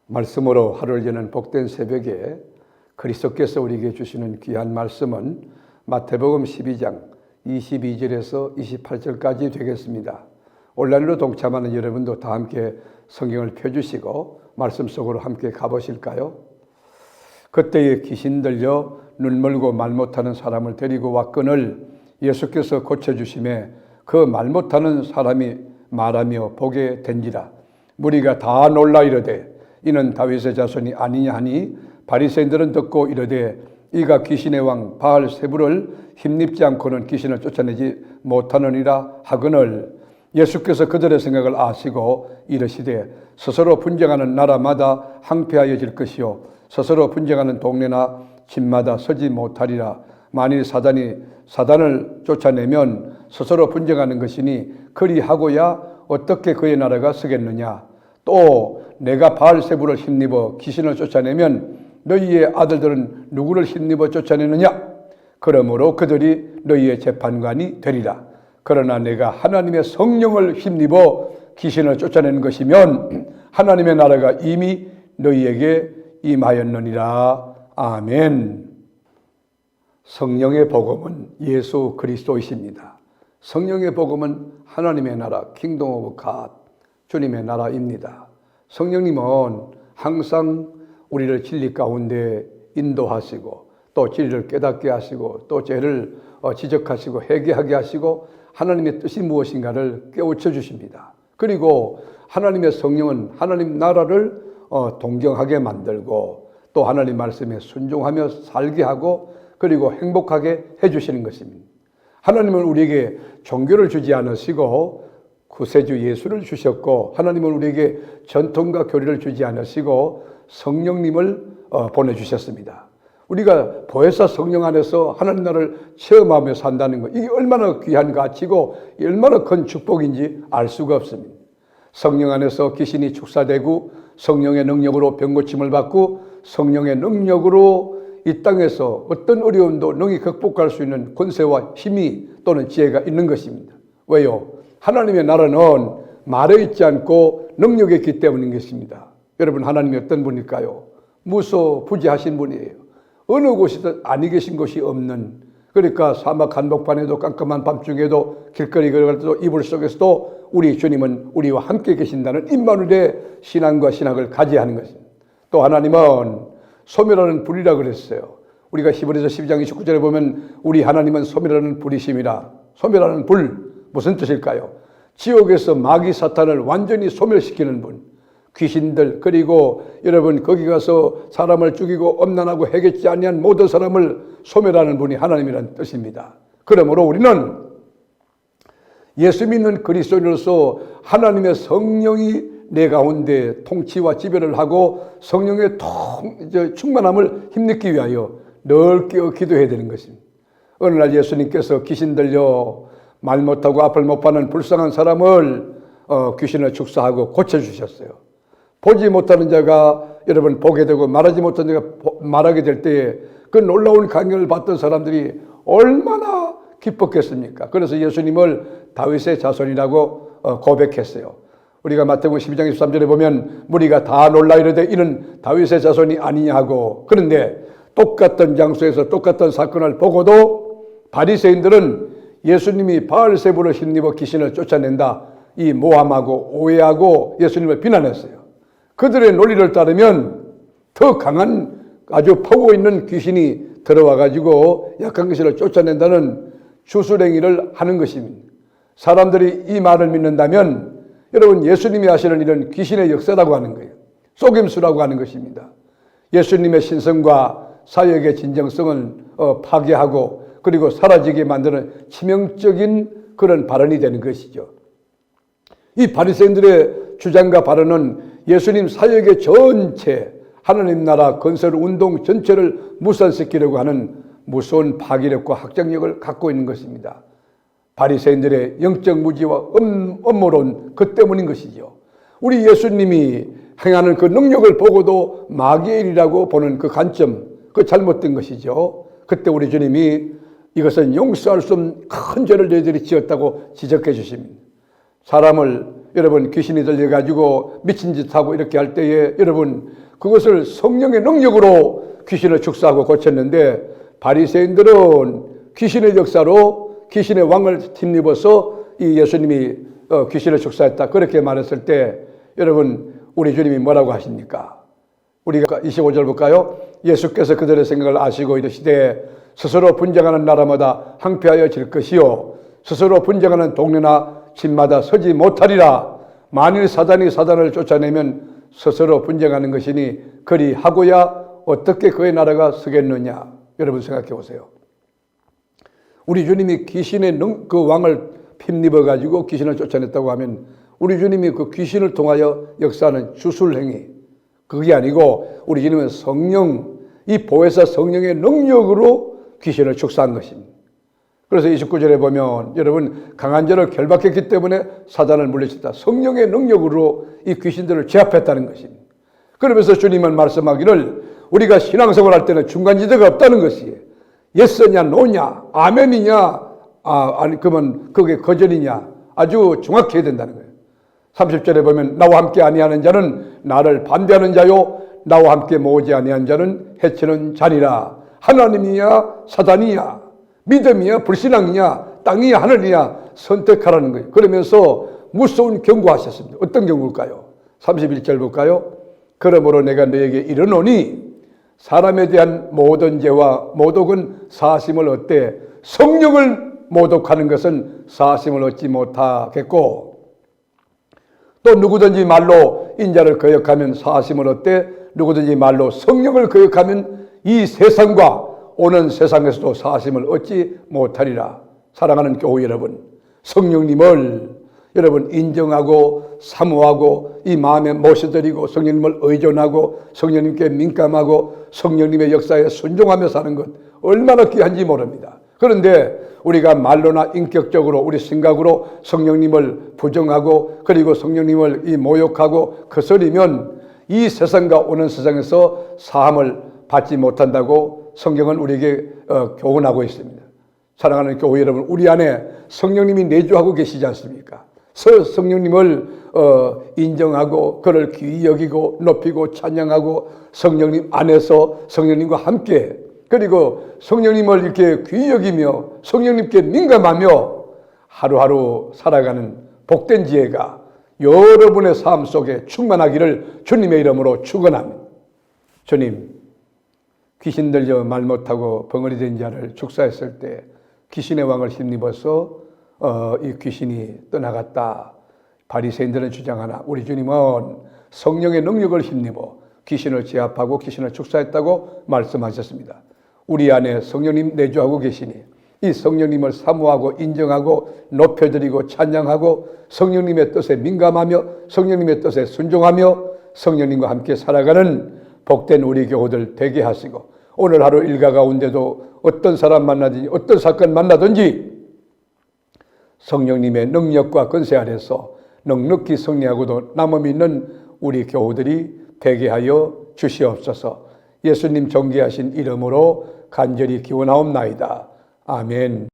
말씀으로 하루를 여는 복된 새벽에 그리스도께서 우리에게 주시는 귀한 말씀은 마태복음 12장 22절에서 28절까지 되겠습니다. 온라인으로 동참하는 여러분도 다 함께 성경을 펴주시고 말씀 속으로 함께 가보실까요? 그때에 귀신 들려 눈 멀고 말 못하는 사람을 데리고 왔거늘 예수께서 고쳐주심에 그 말 못하는 사람이 말하며 보게 된지라. 무리가 다 놀라 이르되 이는 다윗의 자손이 아니냐 하니 바리새인들은 듣고 이르되 이가 귀신의 왕 바알세불을 힘입지 않고는 귀신을 쫓아내지 못하느니라 하거늘 예수께서 그들의 생각을 아시고 이르시되 스스로 분쟁하는 나라마다 항폐하여질 것이요 스스로 분쟁하는 동네나 집마다 서지 못하리라. 만일 사단이 사단을 쫓아내면 스스로 분쟁하는 것이니 그리하고야 어떻게 그의 나라가 서겠느냐. 또 내가 바알세불을 힘입어 귀신을 쫓아내면 너희의 아들들은 누구를 힘입어 쫓아내느냐. 그러므로 그들이 너희의 재판관이 되리라. 그러나 내가 하나님의 성령을 힘입어 귀신을 쫓아내는 것이면 하나님의 나라가 이미 너희에게 임하였느니라. 아멘. 성령의 복음은 예수 그리스도이십니다. 성령의 복음은 하나님의 나라, 킹덤 오브 갓, 주님의 나라입니다. 성령님은 항상 우리를 진리 가운데 인도하시고 또 진리를 깨닫게 하시고 또 죄를 지적하시고 회개하게 하시고 하나님의 뜻이 무엇인가를 깨우쳐 주십니다. 그리고 하나님의 성령은 하나님 나라를 동경하게 만들고 또 하나님 말씀에 순종하며 살게 하고 그리고 행복하게 해주시는 것입니다. 하나님은 우리에게 종교를 주지 않으시고 구세주 예수를 주셨고 하나님은 우리에게 전통과 교리를 주지 않으시고 성령님을 보내주셨습니다. 우리가 보혜사 성령 안에서 하나님 나라를 체험하며 산다는 것, 이게 얼마나 귀한 가치고 얼마나 큰 축복인지 알 수가 없습니다. 성령 안에서 귀신이 축사되고 성령의 능력으로 병고침을 받고 성령의 능력으로 이 땅에서 어떤 어려움도 능히 극복할 수 있는 권세와 힘이 또는 지혜가 있는 것입니다. 왜요? 하나님의 나라는 말에 있지 않고 능력에 있기 때문인 것입니다. 여러분, 하나님이 어떤 분일까요? 무소부지하신 분이에요. 어느 곳에도 아니 계신 곳이 없는, 그러니까 사막 한복판에도 깜깜한 밤중에도 길거리 걸어갈 때도 이불 속에서도 우리 주님은 우리와 함께 계신다는 임마누엘의 신앙과 신학을 가져야 하는 것입니다. 또 하나님은 소멸하는 불이라 그랬어요. 우리가 히브리서 12장 29절에 보면 우리 하나님은 소멸하는 불이심이라. 소멸하는 불, 무슨 뜻일까요? 지옥에서 마귀 사탄을 완전히 소멸시키는 분, 귀신들, 그리고 여러분 거기 가서 사람을 죽이고 엄난하고 해겠지 아니한 모든 사람을 소멸하는 분이 하나님이라는 뜻입니다. 그러므로 우리는 예수 믿는 그리스도인으로서 하나님의 성령이 내 가운데 통치와 지배를 하고 성령의 충만함을 힘내기 위하여 늘 깨어 기도해야 되는 것입니다. 어느 날 예수님께서 귀신 들려 말 못하고 앞을 못 봐는 불쌍한 사람을 귀신을 축사하고 고쳐주셨어요. 보지 못하는 자가 여러분 보게 되고 말하지 못하는 자가 말하게 될 때에 그 놀라운 강연을 받던 사람들이 얼마나 기뻤겠습니까? 그래서 예수님을 다윗의 자손이라고 고백했어요. 우리가 마태복음 12장 23절에 보면 무리가 다 놀라 이르되 이는 다윗의 자손이 아니냐 하고, 그런데 똑같은 장소에서 똑같은 사건을 보고도 바리새인들은 예수님이 바알세불을 힘입어 귀신을 쫓아낸다 이 모함하고 오해하고 예수님을 비난했어요. 그들의 논리를 따르면 더 강한 아주 파워 있는 귀신이 들어와 가지고 약한 귀신을 쫓아낸다는 주술행위를 하는 것입니다. 사람들이 이 말을 믿는다면 여러분, 예수님이 하시는 일은 귀신의 역사라고 하는 거예요. 속임수라고 하는 것입니다. 예수님의 신성과 사역의 진정성을 파괴하고 그리고 사라지게 만드는 치명적인 그런 발언이 되는 것이죠. 이 바리새인들의 주장과 발언은 예수님 사역의 전체, 하나님 나라 건설 운동 전체를 무산시키려고 하는 무서운 파괴력과 확장력을 갖고 있는 것입니다. 바리새인들의 영적 무지와 음모론 그 때문인 것이죠. 우리 예수님이 행하는 그 능력을 보고도 마귀의 일이라고 보는 그 관점, 그 잘못된 것이죠. 그때 우리 주님이 이것은 용서할 수 없는 큰 죄를 너희들이 지었다고 지적해 주십니다. 사람을 여러분 귀신이 들려가지고 미친 짓 하고 이렇게 할 때에 여러분 그것을 성령의 능력으로 귀신을 축사하고 고쳤는데 바리새인들은 귀신의 역사로 귀신의 왕을 힘입어서 이 예수님이 귀신을 축사했다 그렇게 말했을 때 여러분 우리 주님이 뭐라고 하십니까? 우리가 25절 볼까요? 예수께서 그들의 생각을 아시고 이르시되 스스로 분쟁하는 나라마다 항폐하여 질 것이요 스스로 분쟁하는 동네나 집마다 서지 못하리라. 만일 사단이 사단을 쫓아내면 스스로 분쟁하는 것이니 그리 하고야 어떻게 그의 나라가 서겠느냐. 여러분 생각해 보세요. 우리 주님이 귀신의 그 왕을 힘입어 가지고 귀신을 쫓아냈다고 하면 우리 주님이 그 귀신을 통하여 역사하는 주술행위 그게 아니고 우리 주님은 성령, 이 보혜사 성령의 능력으로 귀신을 축사한 것입니다. 그래서 29절에 보면 여러분 강한 자를 결박했기 때문에 사단을 물리쳤다. 성령의 능력으로 이 귀신들을 제압했다는 것입니다. 그러면서 주님은 말씀하기를 우리가 신앙생활 할 때는 중간지대가 없다는 것이에요. 예스냐 노냐 아멘이냐 아니 그러면 그게 거절이냐 아주 정확히 해야 된다는 거예요. 30절에 보면 나와 함께 아니하는 자는 나를 반대하는 자요 나와 함께 모으지 아니한 자는 해치는 자니라. 하나님이냐 사단이냐 믿음이냐 불신앙이냐 땅이냐 하늘이냐 선택하라는 거예요. 그러면서 무서운 경고하셨습니다. 어떤 경고일까요? 31절 볼까요? 그러므로 내가 너에게 이르노니 사람에 대한 모든 죄와 모독은 사하심을 얻되 성령을 모독하는 것은 사하심을 얻지 못하겠고 또 누구든지 말로 인자를 거역하면 사하심을 얻되 누구든지 말로 성령을 거역하면 이 세상과 오는 세상에서도 사하심을 얻지 못하리라. 사랑하는 교회 여러분, 성령님을 여러분 인정하고 사모하고 이 마음에 모셔드리고 성령님을 의존하고 성령님께 민감하고 성령님의 역사에 순종하며 사는 것 얼마나 귀한지 모릅니다. 그런데 우리가 말로나 인격적으로 우리 생각으로 성령님을 부정하고 그리고 성령님을 이 모욕하고 거스리면 이 세상과 오는 세상에서 사함을 받지 못한다고 성경은 우리에게 교훈하고 있습니다. 사랑하는 교회 여러분, 우리 안에 성령님이 내주하고 계시지 않습니까? 성령님을 인정하고 그를 귀히 여기고 높이고 찬양하고 성령님 안에서 성령님과 함께 그리고 성령님을 이렇게 귀히 여기며 성령님께 민감하며 하루하루 살아가는 복된 지혜가 여러분의 삶 속에 충만하기를 주님의 이름으로 축원합니다. 주님, 귀신 들려 말 못하고 벙어리 된 자를 축사했을 때 귀신의 왕을 힘입어서 이 귀신이 떠나갔다. 바리새인들은 주장하나 우리 주님은 성령의 능력을 힘입어 귀신을 제압하고 귀신을 축사했다고 말씀하셨습니다. 우리 안에 성령님 내주하고 계시니 이 성령님을 사모하고 인정하고 높여드리고 찬양하고 성령님의 뜻에 민감하며 성령님의 뜻에 순종하며 성령님과 함께 살아가는 복된 우리 교우들 되게 하시고 오늘 하루 일과 가운데도 어떤 사람 만나든지 어떤 사건 만나든지 성령님의 능력과 권세 아래서 넉넉히 승리하고도 남음 있는 우리 교우들이 되게 하여 주시옵소서. 예수님 존귀하신 이름으로 간절히 기원하옵나이다. 아멘.